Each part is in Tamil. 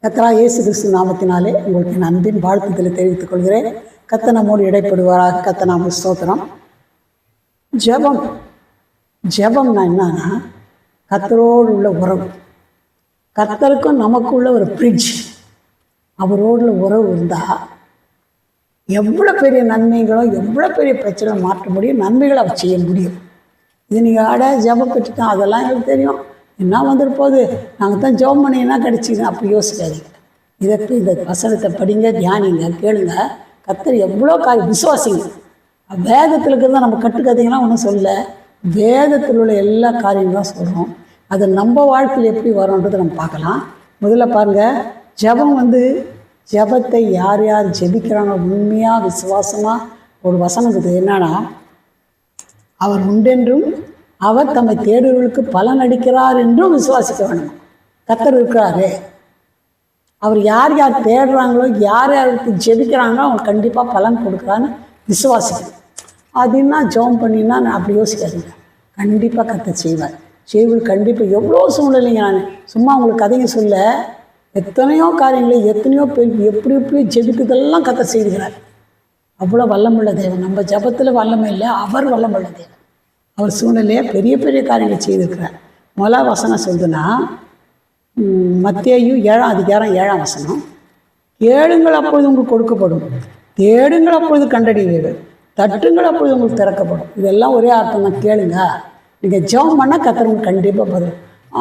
கர்த்தராகிய இயேசு கிறிஸ்து நாமத்தினாலே உங்களுக்கு என் அன்பின் வாழ்த்துக்களை தெரிவித்துக் கொள்கிறேன். கர்த்தர் நம்மோடு இடைப்படுவாராக. கர்த்தர் நாம ஸ்தோத்திரம். ஜெபம்னா என்னன்னா கர்த்தரோடு உள்ள உறவு. கர்த்தருக்கும் நமக்குள்ள ஒரு பிரிட்ஜ். அவரோடு உறவு இருந்தால் எவ்வளோ பெரிய நன்மைகளோ எவ்வளோ பெரிய பிரச்சனை மாற்ற முடியும், நன்மைகளை அவர் செய்ய முடியும். இது நீங்கள் ஜெபம் பெற்றுட்டோம் அதெல்லாம் எங்களுக்கு தெரியும், என்ன வந்துட்டு போகுது, நாங்கள் தான் ஜெபம் பண்ணி என்ன கிடச்சிங்க அப்படி யோசிக்காதீங்க. இதற்கு இந்த வசனத்தை படிங்க, தியானிங்க, கேளுங்க. கர்த்தர் எவ்வளோ விசுவாசிங்க. வேதத்தில் இருக்கிறத நம்ம கட்டுக்கதைங்களாம் ஒன்றும் சொல்ல, வேதத்தில் உள்ள எல்லா காரியங்களும் சொல்கிறோம். அது நம்ம வாழ்க்கையில் எப்படி வரோன்றதை நம்ம பார்க்கலாம். முதல்ல பாருங்கள், ஜெபத்தை யார் யார் ஜெபிக்கிறாங்க உண்மையாக விசுவாசமாக ஒரு வசனம் இருக்குது. என்னன்னா, அவர் உண்டென்றும் அவர் தம்மை தேடுவர்களுக்கு பலன் அளிக்கிறார் என்றும் விசுவாசிக்க வேண்டும். கர்த்தர் இருக்கிறாரு, அவர் யார் யார் தேடுறாங்களோ யார் யாருக்கு ஜெபிக்கிறாங்களோ அவங்க கண்டிப்பாக பலன் கொடுக்குறான்னு விசுவாசிக்கணும். அதுன்னா ஜெபம் பண்ணினா நான் அப்படி யோசிக்காதீங்க, கண்டிப்பாக கர்த்தர் செய்வார். கண்டிப்பாக எவ்வளோ சூழ்நிலைங்க, நான் சும்மா உங்களுக்கு கதைங்க சொல்ல, எத்தனையோ காரியங்களை எத்தனையோ பேர் எப்படி எப்படியோ ஜெபித்ததெல்லாம் கர்த்தர் செய்கிறார். அவ்வளோ வல்லமுள்ள தேவன். நம்ம ஜபத்தில் வல்லமை இல்லை, அவர் வல்லமுள்ள தேவன். அவர் சூழ்நிலையை பெரிய பெரிய காரியங்களை செய்திருக்கிறார். முதல் வசனம் சொல்லுதுன்னா, மத்தேயு 7ஆம் அதிகாரம் 7ஆம் வசனம், கேளுங்கள் அப்பொழுது உங்களுக்கு கொடுக்கப்படும், தேடுங்கள் அப்பொழுது கண்டறிவீர்கள், தட்டுங்கள் அப்பொழுது உங்களுக்கு திறக்கப்படும். இதெல்லாம் ஒரே அர்த்தம் தான். கேளுங்க, நீங்கள் ஜெபம் பண்ணால் கர்த்தர் உங்களுக்கு கண்டிப்பாக பதில்.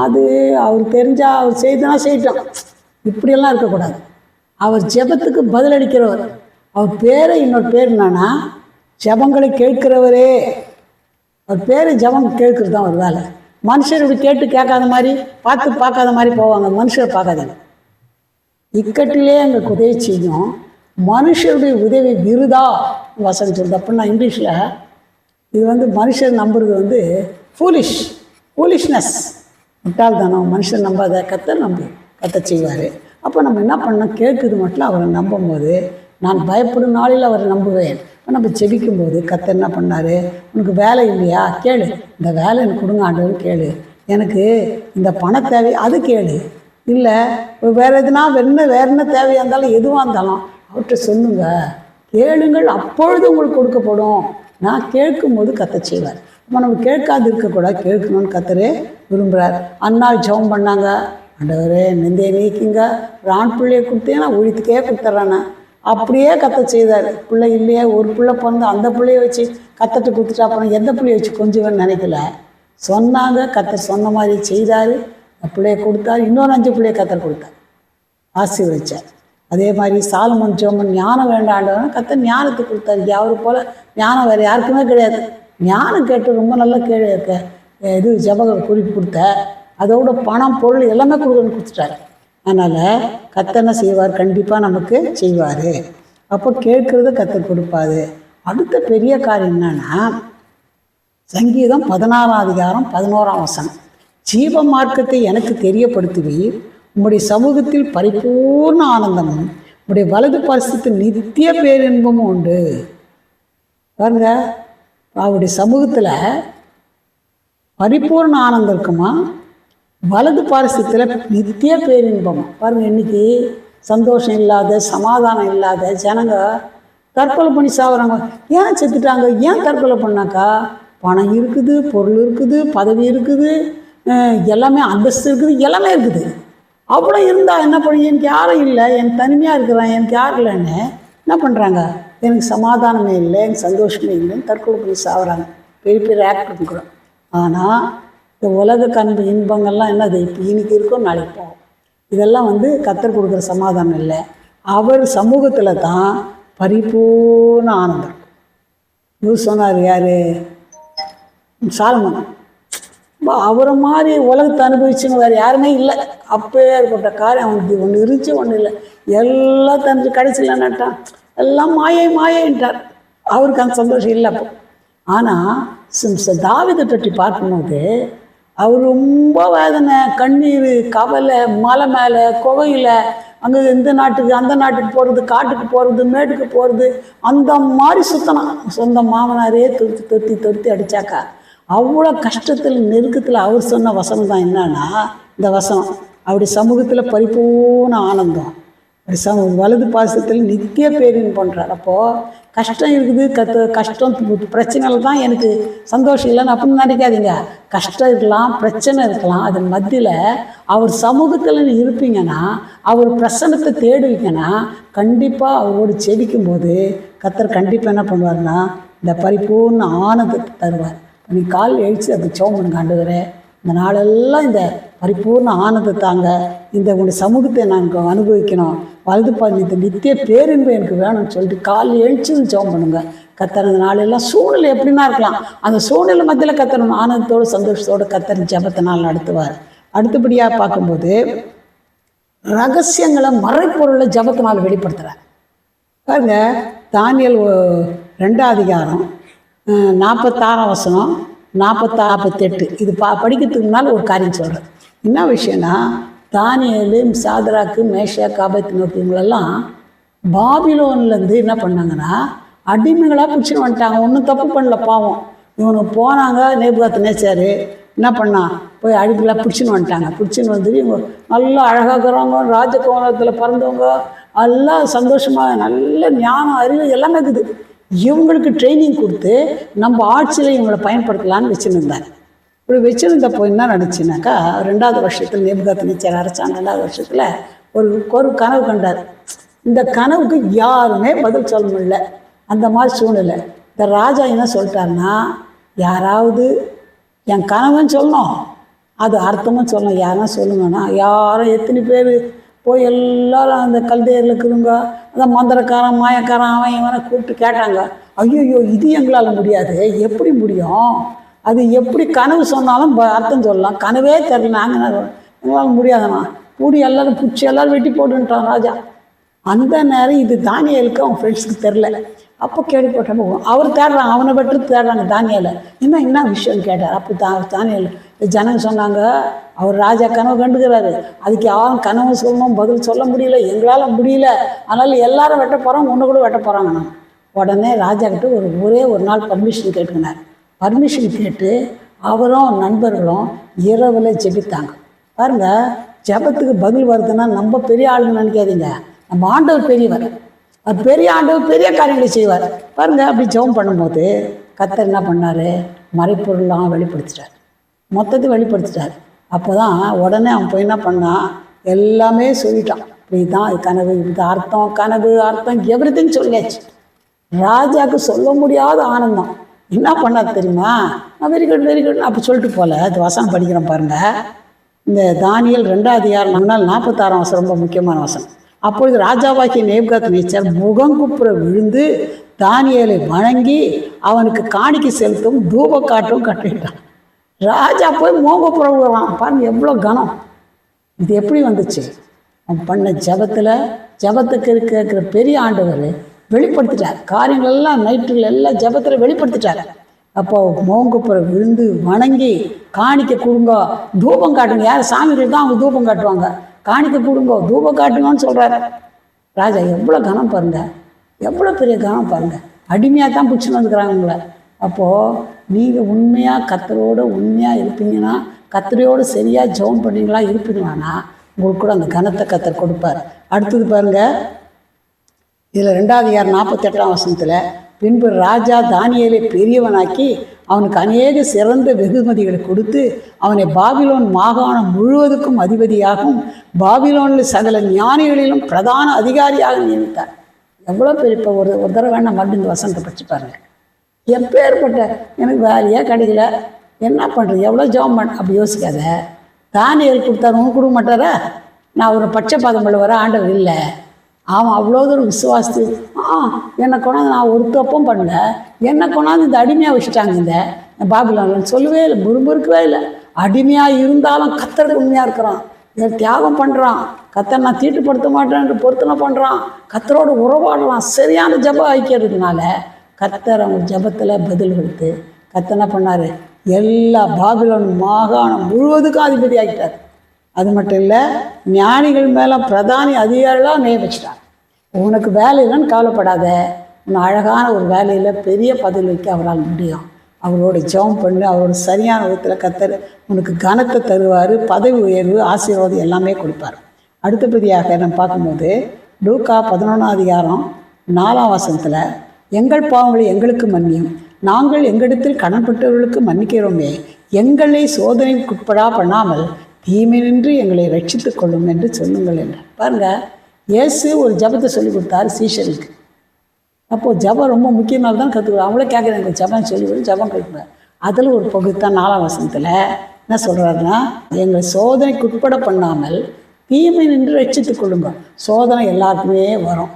அது அவர் தெரிஞ்சால் அவர் செய்தனா செய்யட்டும், இப்படியெல்லாம் இருக்கக்கூடாது. அவர் ஜெபத்துக்கு பதிலளிக்கிறவர். அவர் பேரை இன்னொரு பேர் என்னன்னா ஜெபங்களை கேட்கிறவரே. அவர் பேர் ஜெபம் கேட்கறது தான் ஒரு வேலை. மனுஷர் இப்படி கேட்டு கேட்காத மாதிரி பார்க்காத மாதிரி போவாங்க. மனுஷரை பார்க்காதீங்க. இக்கட்டிலே எங்களுக்கு உதவி செய்யும், மனுஷருடைய உதவி விருதா வசனம் சொல்லுது. அப்படின்னா இங்கிலீஷில் இது மனுஷர் நம்புறது ஃபூலிஷ்னஸ், முட்டாள்தானம். மனுஷன் நம்பாத, கர்த்தர் கர்த்தர் செய்வார். அப்போ நம்ம என்ன பண்ணோம், கேட்குது மட்டும் அவரை நம்பும் போது, நான் பயப்படும் நாளில் அவரை நம்புவேன். இப்போ நம்ம ஜெபிக்கும்போது கர்த்தர் என்ன பண்ணார், உனக்கு வேலை இல்லையா கேளு, இந்த வேலை எனக்கு கொடுங்க ஆண்டவர் கேளு, எனக்கு இந்த பண தேவை அது கேளு, இல்லை வேறு எதுனா வேறு என்ன தேவையாக இருந்தாலும் எதுவாக இருந்தாலும் அவர்கிட்ட சொல்லுங்க, கேளுங்கள் அப்பொழுது உங்களுக்கு கொடுக்கப்படும். நான் கேட்கும்போது கர்த்தர் செய்வார். அப்போ நம்ம கேட்காது இருக்கக்கூடாது, கேட்கணும்னு கர்த்தரே விரும்புகிறார். அன்னாள் ஜெபம் பண்ணாங்க, ஆண்டவரே நிந்தையை நீக்கிங்க, ஒரு ஆண் பிள்ளையை கொடுத்தேன்னா ஒழித்துக்கே கொடுத்துட்றானே. அப்படியே கர்த்தர் செய்தார். பிள்ளை இல்லையே, ஒரு பிள்ளை பிறந்து அந்த பிள்ளைய வச்சு கர்த்தர்கிட்ட கொடுத்துட்டா, அப்புறம் எந்த பிள்ளையை வச்சு கொஞ்சம் நினைக்கல, சொன்னாங்க. கர்த்தர் சொன்ன மாதிரி செய்தார். அந்த பிள்ளையை கொடுத்தார். இன்னொரு 5 பிள்ளையை கர்த்தர் கொடுத்தார், ஆசீர்வதிச்சார். அதே மாதிரி சாலமோன் ஜெபம் ஞானம் வேண்டாண்டவன் கர்த்தர் ஞானத்தை கொடுத்தாரு. அவரு போல் ஞானம் வேறு யாருக்குமே கிடையாது. ஞானம் கேட்டு ரொம்ப நல்லா ஜெப குறிப்பு கொடுத்த, அதோட பணம் பொருள் எல்லாமே கொடுத்துட்டார். அதனால் கர்த்தர் என்ன செய்வார், கண்டிப்பாக நமக்கு செய்வார். அப்போ கேட்குறது கர்த்தர் கொடுப்பாரு. அடுத்த பெரிய காரியம் என்னன்னா, சங்கீதம் 16ஆம் அதிகாரம் 11ஆம் வசனம், ஜீவ மார்க்கத்தை எனக்கு தெரியப்படுத்துவீர், உம்முடைய சமூகத்தில் பரிபூர்ண ஆனந்தமும் உம்முடைய வலது பாரசத்தில் நித்திய பேரின்பமும் உண்டு. பாருங்க, அவருடைய சமூகத்தில் பரிபூர்ண ஆனந்தம் இருக்குமா, வலது பாரசத்தில் நித்திய பேரின்பம். பாருங்கள், இன்றைக்கி சந்தோஷம் இல்லாத, சமாதானம் இல்லாத ஜனங்க தற்கொலை பண்ணி சாகுறாங்க. ஏன் செத்துட்டாங்க, ஏன் தற்கொலை பண்ணாக்கா, பணம் இருக்குது, பொருள் இருக்குது, பதவி இருக்குது, எல்லாமே அந்தஸ்து இருக்குது, எல்லாமே இருக்குது. அவ்வளோ இருந்தால் என்ன பண்ணி, எனக்கு யாரும் இல்லை, எனக்கு தனிமையாக இருக்கிறேன், எனக்கு யாரும் இல்லைன்னு என்ன பண்ணுறாங்க, எனக்கு சமாதானமே இல்லை, எனக்கு சந்தோஷமே இல்லைன்னு தற்கொலை பண்ணி சாகுறாங்க. பெரிய பெரிய ஆக்ட் கூட. ஆனால் இந்த உலக கண்பு இன்பங்கள்லாம் என்னது, இப்போ இன்னைக்கு இருக்கும் நாளைக்கு போகும். இதெல்லாம் கர்த்தர் கொடுக்குற சமாதானம் இல்லை. அவர் சமூகத்தில் தான் பரிபூர்ண ஆனந்தம். சொன்னார் யார், சாலமோன். அவரை மாதிரி உலகத்தை அனுபவிச்சுங்க வேறு யாருமே இல்லை. அப்போயே ஏற்பட்ட காரியம் அவனுக்கு ஒன்று இருந்துச்சு, ஒன்று இல்லை, எல்லாம் தந்து கடைசியில் நட்டான், எல்லாம் மாயன்ட்டார். அவருக்கு அந்த சந்தோஷம் இல்லை அப்போ. ஆனால் தாவீதை பற்றி பார்க்கும்போது அவர் ரொம்ப வேதனை, கண்ணீர், கவலை, மலை மேலே குகையில், அங்கே இந்த நாட்டுக்கு அந்த நாட்டுக்கு போகிறது, காட்டுக்கு போகிறது, மேட்டுக்கு போகிறது, அந்த மாதிரி சுத்தணும். சொந்த மாமனாரே தொத்தி அடித்தாக்கா அவ்வளோ கஷ்டத்தில் நெருக்கத்தில் அவர் சொன்ன வசனம் தான் என்னன்னா இந்த வசனம், அப்படி சமூகத்தில் பரிபூர்ண ஆனந்தம், அப்படி வலது பாசத்தில் நித்திய பேரின் பண்ணுறார். அப்போது கஷ்டம் இருக்குது, கஷ்டம் பிரச்சனைகள் தான் எனக்கு சந்தோஷம் இல்லைன்னு அப்படின்னு நினைக்காதீங்க. கஷ்டம் இருக்கலாம், பிரச்சனை இருக்கலாம், அதன் மத்தியில் அவர் சமூகத்தில் இருப்பீங்கன்னா, அவர் பிரசன்னத்தை தேடுவீங்கன்னா, கண்டிப்பாக அவரோடு செபிக்கும் போது கர்த்தர் கண்டிப்பாக என்ன பண்ணுவார்னா இந்த பரிபூர்ண ஆனந்தத்தை தருவார். நீ கால் எழுச்சி அப்படி சோமன் ஆண்டவரே, இந்த நாளெல்லாம் இந்த பரிபூர்ண ஆனந்தத்தாங்க, இந்த உங்களுடைய சமூகத்தை நாங்கள் அனுபவிக்கணும், இந்த நித்திய பேரின்பு எனக்கு வேணும்னு சொல்லிட்டு கால் எழுச்சி ஜெபம் பண்ணுங்க. கர்த்தர் அந்த நாளெல்லாம் சூழ்நிலை எப்படின்னா இருக்கலாம், அந்த சூழ்நிலை மத்தியில் கர்த்தர் ஆனந்தத்தோடு சந்தோஷத்தோடு கர்த்தர் ஜெபத்தை நாள் நடத்துவார். அடுத்தபடியாக பார்க்கும்போது ரகசியங்களை மறைப்பொருளை ஜெபத்தினால் வெளிப்படுத்துகிறார். பாருங்க, தானியேல் 2ஆம் அதிகாரம் 46ஆம் வசனம் 48 இது படிக்கிறதுக்கு முன்னால் ஒரு காரியம் சொல்கிறேன். என்ன விஷயம்னா, தானியேல், சாத்ராக்கு, மேஷாக், ஆபேத்நேகோ இவங்களெல்லாம் பாபிலோன்லேருந்து என்ன பண்ணாங்கன்னா அடிமைகளாக பிடிச்சின்னு வந்துட்டாங்க. ஒன்றும் தப்பு பண்ணல, பாவம். இவனுக்கு போனாங்க, நேபுகாத்நேச்சார் என்ன பண்ணான், போய் அடிமைகளாக பிடிச்சின்னு வந்துட்டாங்க. பிடிச்சின்னு வந்துட்டு இவங்க நல்லா அழகாகிறவங்க, ராஜகோலத்தில் பிறந்தவங்க, எல்லாம் சந்தோஷமாக நல்ல ஞானம், அறிவு எல்லாமே இருக்குது. இவங்களுக்கு ட்ரைனிங் கொடுத்து நம்ம ஆட்சியில் இவங்களை பயன்படுத்தலான்னு வச்சுருந்தாங்க. இப்படி வச்சுருந்தப்போ என்ன நடந்துச்சுனாக்கா, 2ஆவது வருஷத்தில் நேபுகாத்நேச்சார் அரசாங்க 2ஆவது வருஷத்தில் ஒரு கனவு கண்டார். இந்த கனவுக்கு யாருமே பதில் சொல்ல முடியல. அந்த மாதிரி சூழ்நிலை. இந்த ராஜா என்ன சொல்லிட்டாருன்னா, யாராவது என் கனவுன்னு சொல்லணும், அது அர்த்தமும் சொல்லணும், யாருன்னா சொல்லுங்கன்னா, யாரும் எத்தனை பேர் போய் எல்லோரும் அந்த கல்தையரில் இருக்குதுங்க, அந்த மந்திரக்காரன் மாயக்காரன் அவன் இவனை கூப்பிட்டு கேட்டாங்க. ஐயோ, இது எங்களால் முடியாது, எப்படி முடியும், அது எப்படி கனவு சொன்னாலும் அர்த்தம் சொல்லலாம், கனவே தெரியல, நாங்கள் எங்களால் முடியாதுண்ணா, கூடி எல்லோரும் பிடிச்சி எல்லோரும் வெட்டி போட்டுன்ட்டான் ராஜா. அந்த நேரம் இது தானியேலுக்கு அவன் ஃப்ரெண்ட்ஸுக்கு தெரில. அப்போ கேள்விப்பட்டப்போ அவர் தேடுறாங்க, அவனை வெட்டு தேடுறாங்க தானியேலை. என்ன விஷயம்னு கேட்டார். அப்போ தானியேல் ஜனங்க சொன்னாங்க, அவர் ராஜா கனவு கண்டுக்கிறாரு, அதுக்கு யாரும் கனவு சொல்லணும், பதில் சொல்ல முடியல, எங்களால் முடியல, அதனால் எல்லாரும் வெட்ட போகிறோம், ஒன்று கூட வெட்ட போகிறாங்க. நான் உடனே ராஜா கிட்ட ஒரே ஒரு நாள் பர்மிஷன் கேட்டுக்கினார். பர்மிஷன் கேட்டு அவரும் நண்பர்களும் இரவில் ஜெபித்தாங்க. பாருங்கள், ஜெபத்துக்கு பதில் வருதுன்னா நம்ம பெரிய ஆளுன்னு நினைக்காதீங்க, நம்ம ஆண்டவர் பெரியவர், அது பெரிய ஆண்டவர் பெரிய காரியங்களை செய்வார். பாருங்கள், அப்படி ஜெபம் பண்ணும்போது கர்த்தர் என்ன பண்ணார், மறைப்பொருள்லாம் வெளிப்படுத்திட்டார், மொத்தத்தை வெளிப்படுத்திட்டார். அப்போ தான் உடனே அவன் போய் என்ன பண்ணான், எல்லாமே சொல்லிட்டான். இப்படி தான் கனவு, இது அர்த்தம், கனவு அர்த்தம் எவ்ரிதிங் சொல்லியாச்சு. ராஜாவுக்கு சொல்ல முடியாத ஆனந்தம். என்ன பண்ணாது தெரியுமா, வெரி குட் அப்படி சொல்லிட்டு போல. அது வசனம் படிக்கிறோம் பாருங்கள். இந்த தானியேல் 2ஆம் அதிகாரம் 46ஆம் வசனம் ரொம்ப முக்கியமான வசனம். அப்பொழுது ராஜாவாகிய நேபுகாத்நேச்சார் முகங்குப்புற விழுந்து தானியேலை வணங்கி அவனுக்கு காணிக்கை செலுத்தும் தூப காட்டும் கட்டிட்டான். ராஜா போய் முகங்குப்புற விடுறான். பாருங்க எவ்வளோ கனம். இது எப்படி வந்துச்சு, அவன் பண்ண ஜபத்துக்கு இருக்கிற பெரிய ஆண்டவர் வெளிப்படுத்திட்டார். காரியங்களெல்லாம் நைட்டுகள் எல்லாம் ஜபத்தில் வெளிப்படுத்திட்டார். அப்போ முகங்குப்புற விழுந்து வணங்கி காணிக்கை கொடுங்க, தூபம் காட்டுங்க. யார் சாமிகள் தான் அவங்க தூபம் காட்டுவாங்க, காணிக்கை கொடுங்க, தூபம் காட்டுங்கன்னு சொல்கிறாரு ராஜா. எவ்வளோ கனம் பாருங்க, எவ்வளோ பெரிய கனம் பாருங்கள். அடிமையாக தான் பிடிச்சின்னு வந்துக்கிறாங்க உங்களை. அப்போது நீங்கள் உண்மையாக கர்த்தரோடு உண்மையாக இருப்பீங்கன்னா, கர்த்தரோடு சரியாக ஜெபம் பண்ணிங்களா இருப்பீங்களான்னா உங்களுக்கு கூட அந்த கனத்தை கர்த்தர் கொடுப்பார். அடுத்தது பாருங்கள், இதில் 2ஆம் அதிகாரம் 48ஆம் வசனத்தில், பின்பு ராஜா தானியேலை பெரியவனாக்கி அவனுக்கு அநேக சிறந்த வெகுமதிகளை கொடுத்து அவனை பாபிலோன் மாகாணம் முழுவதுக்கும் அதிபதியாகவும் பாபிலோனில் சகல ஞானிகளிலும் பிரதான அதிகாரியாக நியமித்தார். எவ்வளோ பெரிய, இப்போ ஒரு தடவை வேணால் மறுபடியும் இந்த வசனத்தை படித்து பாருங்கள். எப்பேற்பட்ட, எனக்கு வேலையாக கிடைக்கல, என்ன பண்ணுறது, எவ்வளோ ஜெபம் பண்ண, அப்படி யோசிக்காத. தானியேல் கொடுத்தாரு, உனக்கு கொடுக்க மாட்டாரா? நான் ஒரு பட்சபாதம் பண்ண வர ஆண்டவர் இல்லை. அவன் அவ்வளோ தூரம் விசுவாசி, என்னை கொண்டாந்து நான் ஒரு தப்பும் பண்ணல, என்னை கொண்டாந்து இந்த அடிமையாக வச்சுட்டாங்க இந்த பாபிலோனில் சொல்லவே இல்லை, முறுமுறுக்கவே இல்லை. அடிமையாக இருந்தாலும் கர்த்தருக்கு உண்மையாக இருக்கிறான், தியாகம் பண்ணுறான், கர்த்தர் நான் தீட்டுப்படுத்த மாட்டேன்னு பொருத்தனை பண்ணுறான், கர்த்தரோடு உறவாடுறான். சரியான ஜபம் ஐக்கிறதுனால கர்த்தர் அவங்க ஜபத்தில் பதில் கொடுத்து கர்த்தர் என்ன பண்ணார், எல்லா பாபிலோன் மாகாணம் முழுவதுக்கும் அதிபதி ஆகிட்டார். அது மட்டும் இல்லை, ஞானிகள் மேலே பிரதானி அதிகாரிகளாக நியமிச்சிட்டார். உனக்கு வேலை இல்லைன்னு கவலைப்படாத, உன்னை அழகான ஒரு வேலையில் பெரிய பதவி வைக்க அவரால் முடியும். அவரோட ஜெபம் பண்ணு. அவரோட சரியான விதத்தில் கர்த்தர் உனக்கு கனத்தை தருவார், பதவி உயர்வு, ஆசீர்வாதம் எல்லாமே கொடுப்பார். அடுத்தபடியாக நம்ம பார்க்கும்போது லூக்கா 11ஆம் அதிகாரம் 4ஆம் வசனத்தில், எங்கள் பாவங்களை எங்களுக்கு மன்னியும், நாங்கள் எங்களிடத்தில் கடன்பட்டவர்களுக்கு மன்னிக்கிறோமே, எங்களை சோதனைக்குட்படா பண்ணாமல் தீமை நின்று எங்களை ரட்சித்துக் கொள்ளும் என்று சொல்லுங்கள் என்று. பாருங்கள், இயேசு ஒரு ஜபத்தை சொல்லி கொடுத்தாரு சீஷருக்கு. அப்போது ஜபம் ரொம்ப முக்கியமாக தான் கற்றுக்குறோம். அவங்களே கேட்குறாங்க, ஜபம் சொல்லி கொடு, ஜபம் கேட்குறேன். அதில் ஒரு பகுதி தான் 4ஆம் வசனத்தில் என்ன சொல்கிறாருன்னா, எங்களை சோதனைக்கு உட்பட பண்ணாமல் தீமை நின்று ரட்சித்துக் கொள்ளுங்க. சோதனை எல்லாருக்குமே வரும்.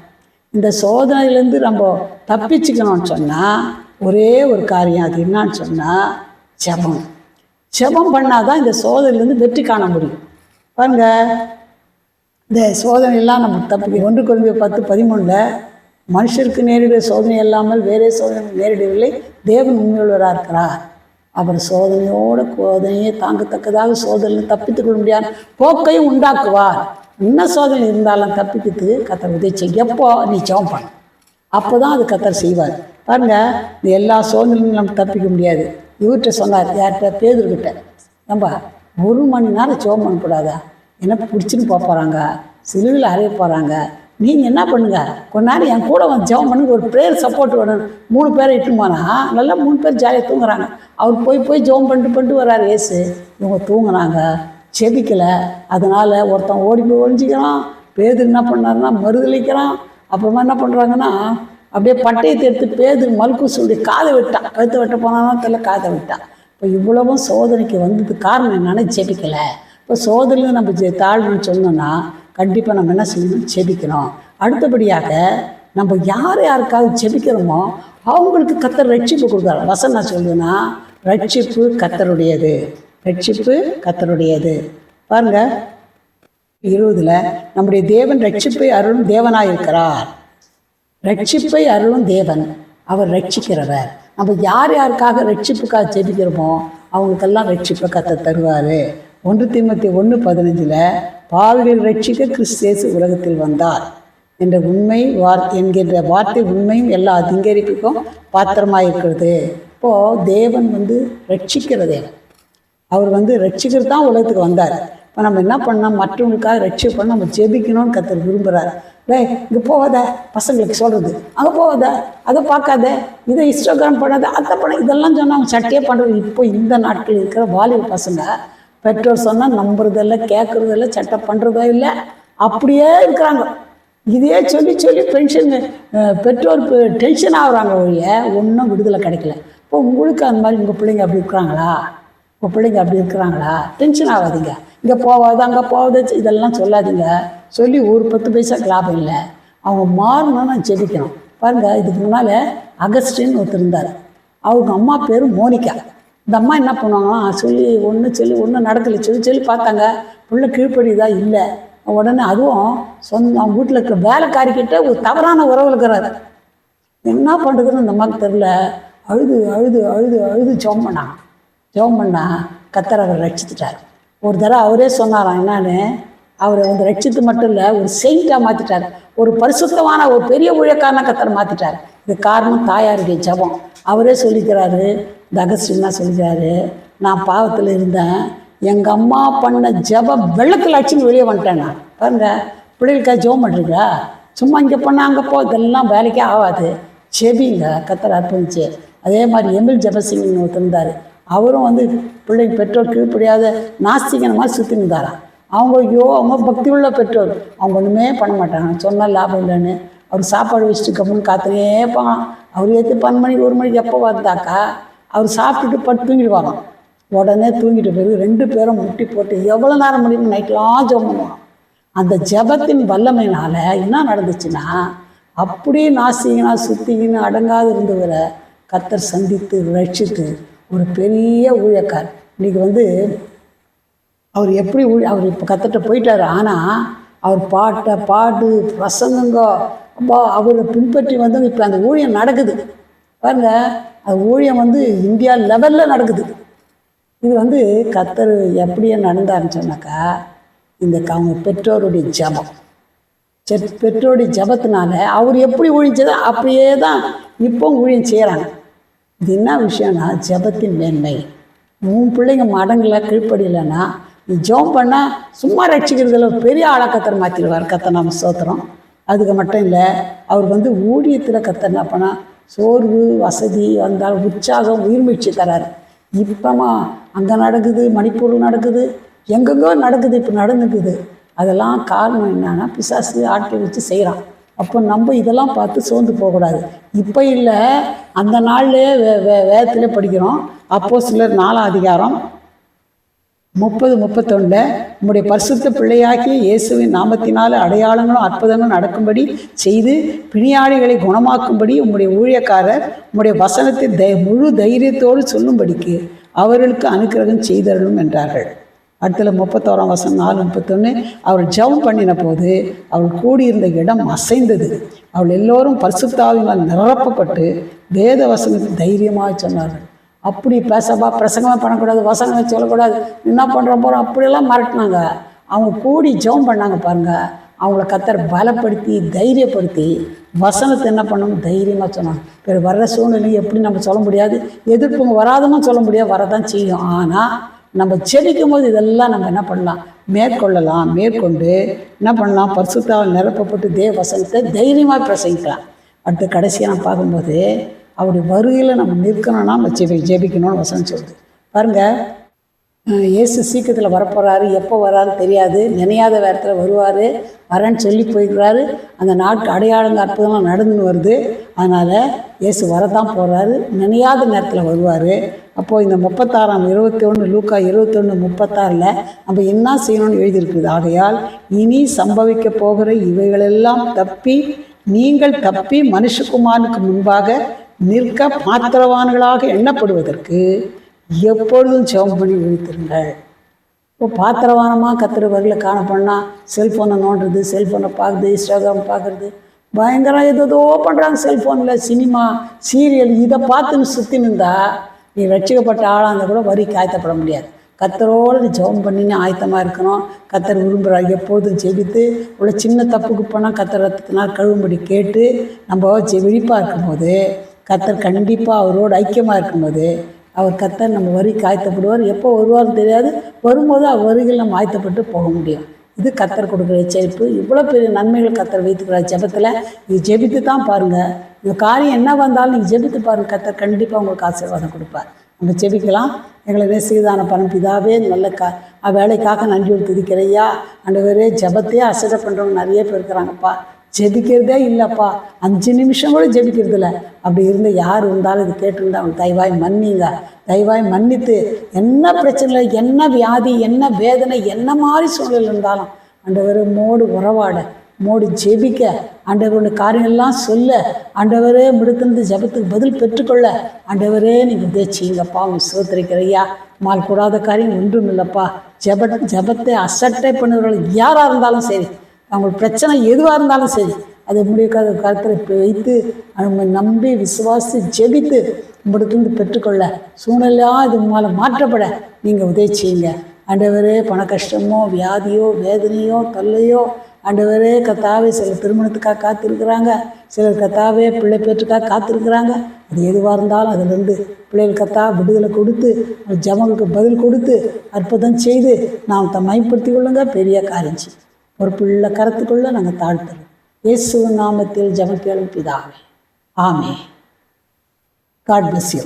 இந்த சோதனையிலேருந்து நம்ம தப்பிச்சுக்கணும்னு சொன்னால் ஒரே ஒரு காரியம், அது என்னான்னு சொன்னால் ஜபம். ஜபம் பண்ணால் தான் இந்த சோதனையிலேருந்து வெற்றி காண முடியும். பாருங்கள், இந்த சோதனையெல்லாம் நம்ம தப்பு 1 கொரிந்தியர் 10:13 மனுஷருக்கு நேரிட சோதனை இல்லாமல் வேறே சோதனை நேரிடவில்லை, தேவன் உண்மையுள்ளவராக இருக்கிறார். அவர் சோதனையை தாங்கத்தக்கதாக சோதனை தப்பித்துக் கொள்ள முடியாது போக்கையும் உண்டாக்குவார். என்ன சோதனை இருந்தாலும் தப்பிக்கிறதுக்கு கர்த்தர் உதவி செய்ய. எப்போ நீ ஜெபம் பண்ண, அப்போ தான் அது கர்த்தர் செய்வார். பாருங்கள், இந்த எல்லா சோதனையும் நம்ம தப்பிக்க முடியாது. இவர்கிட்ட சொன்னார், யார்கிட்ட? பேதுருக்கிட்ட. நம்ம 1 மணி நேரம் ஜெபம் பண்ணக்கூடாதா? என்ன பிடிச்சின்னு போகிறாங்க, சிலுவையில் அறைய போகிறாங்க. நீங்கள் என்ன பண்ணுங்க, கொஞ்ச நேரம் என் கூட வந்து ஜெபம் பண்ணுங்க, ஒரு ப்ரேயர் சப்போர்ட் வேணும். 3 பேரை இட்டு போனால் நல்லா 3 பேர் ஜாலியாக தூங்குறாங்க. அவர் போய் ஜெபம் பண்ணிட்டு வர்றாரு இயேசு. இவங்க தூங்குனாங்க, செபிக்கலை. அதனால் ஒருத்தன் ஓடி போய் ஒழிஞ்சிக்கிறான். பேதுரு என்ன பண்ணாருன்னா மறுதளிக்கிறான். அப்புறமா என்ன பண்ணுறாங்கன்னா, அப்படியே பட்டயத்தை எடுத்து பேதுரு மல்குசுடைய காதை விட்டான். கழுத்தை வெட்ட போனான்னா தெரியல, காதை விட்டான். இப்போ இவ்வளவும் சோதனைக்கு வந்தது காரணம் என்னன்னா ஜெபிக்கலை. இப்போ சோதனையில் நம்ம தாழ்வுன்னு சொன்னோன்னா கண்டிப்பாக நம்ம என்ன செய்யணும்? ஜெபிக்கணும். அடுத்தபடியாக நம்ம யாருக்காவது ஜெபிக்கிறோமோ அவங்களுக்கு கர்த்தர் ரட்சிப்பு கொடுக்குறாரு. வசனம் நான் சொல்லுவேன்னா, ரட்சிப்பு கர்த்தருடையது, ரட்சிப்பு கர்த்தருடையது. பாருங்கள், 20 நம்முடைய தேவன் ரட்சிப்பை அருளும் தேவனாக இருக்கிறார். ரட்சிப்பை அருளும் தேவன், அவர் ரட்சிக்கிறவர். நம்ம யாருக்காக ரட்சிப்புக்காக ஜெபிக்கிறோமோ அவங்களுக்கெல்லாம் ரட்சிப்பை கர்த்தர் தருவார். 1 தீமோத்தேயு 1:15 பாவிகள் ரட்சிக்க கிறிஸ்து இயேசு உலகத்தில் வந்தார் என்ற என்கின்ற வார்த்தை உண்மையும் எல்லா அதிகரிப்புக்கும் பாத்திரமாக இருக்கிறது. இப்போது தேவன் ரட்சிக்கிற தேவன். அவர் ரட்சிக்கிறது தான் உலகத்துக்கு வந்தார். இப்போ நம்ம என்ன பண்ணால் மற்றவங்களுக்காக ரட்சிப்பு பண்ண நம்ம ஜெபிக்கணும்னு கர்த்தர் விரும்புகிறார். இங்கே போகாத, பசங்களுக்கு சொல்கிறது, அங்கே போகாத, அதை பார்க்காத, இதை இன்ஸ்டாகிராம் பண்ணாத, அதை பண்ண, இதெல்லாம் சொன்னால் அவங்க சட்டையே பண்ணுறது. இப்போ இந்த நாட்கள் இருக்கிற வாலிப பசங்க பெற்றோர் சொன்னால் நம்புறதில்லை, கேட்குறதில்ல, சட்டை பண்ணுறதோ இல்லை, அப்படியே இருக்கிறாங்க. இதே சொல்லி பெற்றோர் டென்ஷன் ஆகுறாங்க ஒழிய ஒன்றும் விடுதலை கிடைக்கல. இப்போ உங்களுக்கு அந்த மாதிரி உங்கள் பிள்ளைங்க அப்படி இருக்கிறாங்களா? உங்கள் பிள்ளைங்க அப்படி இருக்கிறாங்களா? டென்ஷன் ஆகாதீங்க. இங்கே போகாது, அங்கே போகாது, இதெல்லாம் சொல்லாதீங்க. சொல்லி ஒரு 10 பைசாக்கு லாபம் இல்லை. அவங்க மாறணும்னு ஜெபிக்கணும். பாருங்கள், இதுக்கு முன்னால் அகஸ்டின்னு ஒருத்தர் இருந்தார். அவங்க அம்மா பேர் மோனிகா. இந்த அம்மா என்ன பண்ணுவாங்கன்னா, சொல்லி ஒன்று நடக்கலை, சொல்லி பார்த்தாங்க. பிள்ளை கீழ்ப்படிதான் இல்லை. உடனே அதுவும் அவங்க வீட்டில் இருக்கிற வேலைக்காரிக்கிட்ட ஒரு தவறான உறவு இருக்கிறாரு. என்ன பண்ணுறதுன்னு இந்த அம்மாவுக்கு தெரில. அழுது ஜெபம் பண்ணா கர்த்தர் அவர் ரட்சித்துட்டார். ஒரு தடவை அவரே சொன்னாராம் என்னான்னு, அவரை ரட்சித்து மட்டும் இல்லை, ஒரு செயிண்டாக மாற்றிட்டார். ஒரு பரிசுத்தமான ஒரு பெரிய ஊழியக்காரனை கர்த்தர் மாற்றிட்டார். இது காரணம் தாயாருடைய ஜெபம். அவரே சொல்லிக்கிறாரு, இந்த அகஸ்டின் தான் சொல்லிக்கிறாரு, நான் பாவத்தில் இருந்தேன், எங்கள் அம்மா பண்ண ஜெபம் வெள்ளத்தில் அடிச்சுன்னு வெளியே வந்துட்டேன். நான் பாருங்க, பிள்ளைகளுக்காக ஜெபம் பண்ணுறீங்களா? சும்மா இங்கே பண்ணால் அங்கே போ, இதெல்லாம் வேலைக்கே ஆகாது. செபிங்க, கர்த்தர் அர்ப்பணிச்சு. அதே மாதிரி எமில் ஜெபசிங்னு ஒருத்தர் இருந்தார். அவரும் பிள்ளைங்க பெற்றோர் கீழ்ப்படியாத நாஸ்திகன மாதிரி சுற்றி இருந்தாராம். அவங்க பக்தி உள்ள பெற்றோர், அவங்க ஒன்றுமே பண்ண மாட்டாங்க, சொன்னால் லாபம் இல்லைன்னு. அவர் சாப்பாடு வச்சுட்டு கம்முன்னு காத்துனே போகலாம். அவர் ஏற்று 12 மணிக்கு 1 மணிக்கு எப்போ வந்தாக்கா அவர் சாப்பிட்டுட்டு பட்டு தூங்கிட்டு வரோம். உடனே தூங்கிட்டு பிறகு 2 பேரும் முட்டி போட்டு எவ்வளோ நேரம் முடியும் நைட்லாம் ஜெபம் பண்ணுவாங்க. அந்த ஜெபத்தின் வல்லமையினால் என்ன நடந்துச்சுன்னா, அப்படியே நாசிங்கனா சுத்திங்கன்னு அடங்காது இருந்தவரை கர்த்தர் சந்தித்து ரட்சித்து ஒரு பெரிய ஊழியக்கார். இன்றைக்கி அவர் எப்படி அவர் இப்போ கர்த்தர்கிட்ட போயிட்டார். ஆனால் அவர் பாட்டு பிரசங்கங்க அப்பா அவரை பின்பற்றி இப்போ அந்த ஊழியம் நடக்குது பாருங்க. அது ஊழியம் இந்தியா லெவலில் நடக்குது. இது கர்த்தர் எப்படியே நடந்தாருன்னு சொன்னாக்கா, அவங்க பெற்றோருடைய ஜபம், பெற்றோருடைய ஜபத்தினால அவர் எப்படி ஊழியச்சதோ அப்படியே தான் இப்போ ஊழியம் செய்கிறாங்க. இது என்ன விஷயம்னா ஜெபத்தின் மேன்மை. உன் பிள்ளைங்க மடங்கில் கீழ்ப்படியலைன்னா நீ ஜெபம் பண்ணால் சும்மா ரட்சிக்கிறதுல பெரிய ஆளாக கத்தர் மாற்றிடுவார். கத்தர் நாம் ஸ்தோத்திரம். அதுக்கு மட்டும் இல்லை, அவர் ஊழியத்தில் கத்தர் என்ன பண்ணால் சோர்வு வசதி வந்தால் உற்சாகம் உயிர்மீழ்ச்சி தராரு. இப்போமா அங்கே நடக்குது, மணிப்பூரில் நடக்குது, எங்கெங்கோ நடக்குது, இப்போ நடந்துக்குது. அதெல்லாம் காரணம் என்னன்னா பிசாசு ஆட்கள் வச்சு செய்கிறான். அப்போ நம்ம இதெல்லாம் பார்த்து சோர்ந்து போகக்கூடாது. இப்போ இல்லை, அந்த நாள்லேயே வேதத்திலே படிக்கிறோம். அப்போஸ்தலர் 4ஆம் அதிகாரம் 30-31 உம்முடைய பரிசுத்த பிள்ளையாகிய இயேசுவின் நாமத்தினால அடையாளங்களும் அற்புதங்களும் நடக்கும்படி செய்து பிணியாளிகளை குணமாக்கும்படி உம்முடைய ஊழியக்காரர் உம்முடைய வசனத்தை முழு தைரியத்தோடு சொல்லும்படிக்கு அவர்களுக்கு அனுக்கிரகம் செய்தருளும் என்றார்கள். அடுத்தது 31ஆம் வசனம் 4:31 அவள் ஜெபம் பண்ணின போது அவள் கூடியிருந்த இடம் அசைந்தது. அவள் எல்லோரும் பரிசுத்தாவினால் நிரப்பப்பட்டு வேத வசனத்தை தைரியமாக சொன்னார்கள். அப்படி பிரசங்கமாக பண்ணக்கூடாது, வசனமே சொல்லக்கூடாது, என்ன பண்ணுறோம் போகிறோம் அப்படியெல்லாம் மிரட்டினாங்க. அவங்க கூடி ஜெபம் பண்ணாங்க பாருங்கள். அவங்கள கத்தர் பலப்படுத்தி தைரியப்படுத்தி வசனத்தை என்ன பண்ணணும் தைரியமாக சொன்னாங்க. பிறகு வர்ற சூழ்நிலையை எப்படி நம்ம சொல்ல முடியாது, எதிர்ப்புங்க வராதமாக சொல்ல முடியாது, வரதான் செய்யும். ஆனால் நம்ம செடிக்கும் போது இதெல்லாம் நம்ம என்ன பண்ணலாம், மேற்கொள்ளலாம். மேற்கொண்டு என்ன பண்ணலாம், பரிசுத்தாவில் நிரப்பப்பட்டு தேவ வசனத்தை தைரியமாக பிரசங்கிக்கலாம். அடுத்து கடைசியாக நான் பார்க்கும்போது அவருடைய வருகையில் நம்ம நிற்கணும்னா நம்ம ஜெபிக்கணும்னு வசனம் சொல்லுது பாருங்கள். இயேசு சீக்கிரத்தில் வரப்போகிறாரு, எப்போ வராரு தெரியாது, நினையாத நேரத்தில் வருவார், வரேன்னு சொல்லி போயிருக்கிறாரு. அந்த நாட்டு அடையாளங்கள் அற்புதமாக நடந்துன்னு வருது. அதனால் இயேசு வரதான் போகிறாரு, நினையாத நேரத்தில் வருவார். அப்போது இந்த 36:21 லூக்கா 21:36 நம்ம என்ன செய்யணும்னு எழுதியிருக்குது. ஆகையால் இனி சம்பவிக்க போகிற இவைகளெல்லாம் நீங்கள் தப்பி மனுஷகுமாரனுக்கு முன்பாக நிற்க பாத்திரவான்களாக எண்ணப்படுவதற்கு எப்பொழுதும் ஜெபம் பண்ணி விழித்திருங்கள். இப்போ பாத்திரவானமாக கத்திர வரியில் காணப்பண்ணால் செல்ஃபோனை நோண்டுறது, செல்ஃபோனை பார்க்குறது, இன்ஸ்டாகிராம் பார்க்குறது, பயங்கரம் ஏதோ பண்ணுறாங்க. செல்ஃபோனில் சினிமா சீரியல் இதை பார்த்துன்னு சுற்றி நின்றா நீ ரட்சிக்கப்பட்ட ஆளாக இருந்தால் கூட வரி காய்த்தப்பட முடியாது. கத்தரோடு ஜெபம் பண்ணின்னு ஆயத்தமாக இருக்கணும். கத்தர் விரும்புகிறார். எப்பொழுதும் ஜெபித்து உள்ள சின்ன தப்புக்கு போனால் கத்தர் ரத்தத்தினால் கழுவும்படி கேட்டு நம்ம விழிப்பாக இருக்கும்போது கத்தர் கண்டிப்பாக அவரோடு ஐக்கியமாக இருக்கும்போது கத்தர் நம்ம வரி காய்த்தப்படுவார். எப்போ வருவார்னு தெரியாது, வரும்போது வருகையில் நம்ம ஆயத்தப்பட்டு போக முடியும். இது கத்தர் கொடுக்குற எச்சரிப்பு. இவ்வளோ பெரிய நன்மைகள் கத்தர் வைத்துக்கிறார் ஜெபத்தில். இது ஜெபித்து தான் பாருங்கள். இந்த காரியம் என்ன வந்தாலும் நீங்கள் ஜெபித்து பாருங்கள், கத்தர் கண்டிப்பாக உங்களுக்கு ஆசீர்வாதம் கொடுப்பார். நம்ம ஜெபிக்கலாம். எங்களை நேசிதான பரம்பிதாவே நல்ல வேலைக்காக நன்றி துதிக்கிறையா. ஆண்டவரே ஜெபத்தையே அசட்டை பண்ணுறவங்க நிறைய பேர் இருக்கிறாங்கப்பா. ஜெபிக்கிறதே இல்லைப்பா, 5 நிமிஷம் கூட ஜெபிக்கிறது இல்லை. அப்படி இருந்து யார் இருந்தாலும் இது கேட்டுருந்தா அவங்க தயவாய் மன்னிங்க. தயவாய் மன்னித்து என்ன பிரச்சனை, என்ன வியாதி, என்ன வேதனை, என்ன மாதிரி சூழல் இருந்தாலும் ஆண்டவரே மோடு உறவாட, மோடு ஜெபிக்க, ஆண்டவருடைய காரியங்கள்லாம் சொல்ல, ஆண்டவரே முடுக்கிருந்து ஜபத்துக்கு பதில் பெற்றுக்கொள்ள ஆண்டவரே நீங்கள் உதவிச்சிங்கப்பா. அவங்க சோதரிக்கிறையா. மால் கூடாத காரியம் ஒன்றும் இல்லைப்பா. ஜபத்தை அசட்டை பண்ணுறவர்கள் யாராக இருந்தாலும் சரி, அவங்களுக்கு பிரச்சனை எதுவாக இருந்தாலும் சரி, அதை முடிக்காத கருத்தில் வைத்து அவங்க நம்பி விசுவாசி ஜெபித்து உங்களுக்கு பெற்றுக்கொள்ள சூழ்நிலையாக இது மேலே மாற்றப்பட நீங்கள் உதவி செய்யுங்க ஆண்டவரே. பண கஷ்டமோ வியாதியோ வேதனையோ தொல்லையோ ஆண்டவரே கத்தாவே சிலர் திருமணத்துக்காக காத்திருக்கிறாங்க, சிலர் கத்தாவே பிள்ளை பேற்றுக்காக காத்திருக்கிறாங்க. அது எதுவாக இருந்தாலும் அதிலிருந்து பிள்ளைகள் கத்தா விடுதலை கொடுத்து ஜமங்களுக்கு பதில் கொடுத்து அற்புதம் செய்து நாம் மைப்படுத்தி கொள்ளுங்க. பெரிய காரியம் செய்யும் ஒரு பிள்ளை கருத்துக்குள்ளே நாங்கள் தாழ்த்துறோம். இயேசுவின் நாமத்தில் ஜெபம் கேளும் பிதாவே, ஆமென். God bless you.